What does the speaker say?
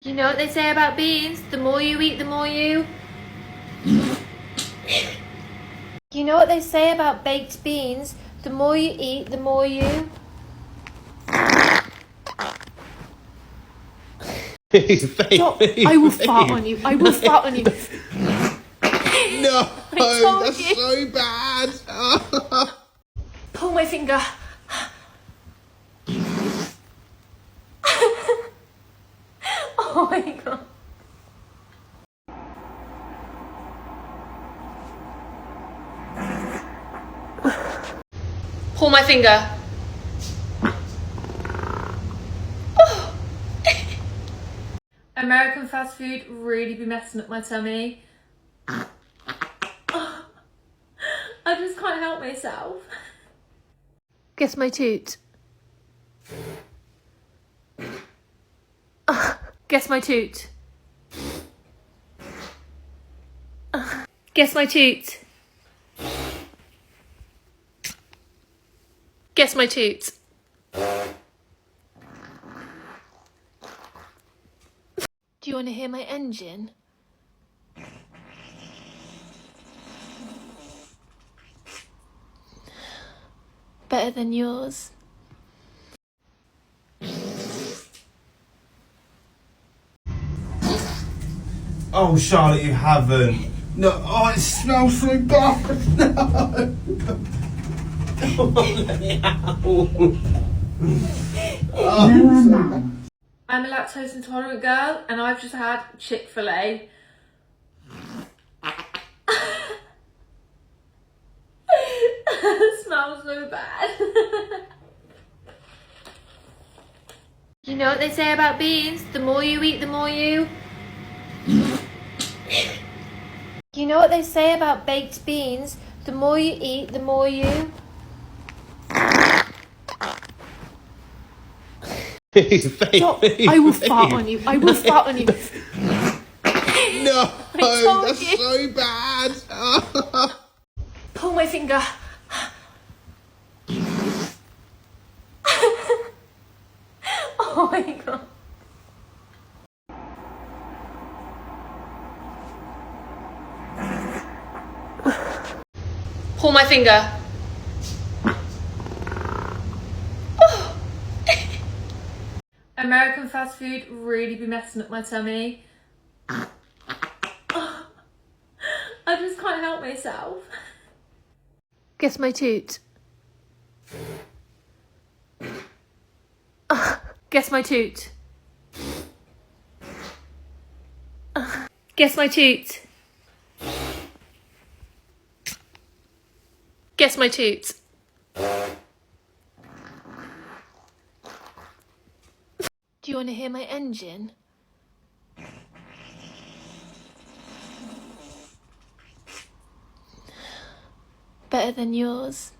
You know what they say about beans? The more you eat, the more you... You know what they say about baked beans? The more you eat, the more you... Stop. I will fart on you. I will fart on you. No, that's you. so bad. Pull my finger. Oh my god. Pull my finger. Oh. American fast food really be messing up my tummy. Oh. I just can't help myself. Guess my toot. Guess my toot. Guess my toot. Guess my toot. Do you want to hear my engine? Better than yours. Oh, Charlotte, you haven't. No, oh, it smells so bad. No. Come on, let me out. Oh. I'm a lactose intolerant girl and I've just had Chick-fil-A. It smells so bad. You know what they say about beans? The more you eat, the more you... You know what they say about baked beans? The more you eat, the more you... Stop. I will fart on you. I will fart on you. No, that's you. so bad. Pull my finger. Oh my god. Pull my finger. Oh. American fast food really be messing up my tummy. Oh. I just can't help myself. Guess my toot. Guess my toot. Guess my toot. Guess my toot. Do you want to hear my engine? Better than yours.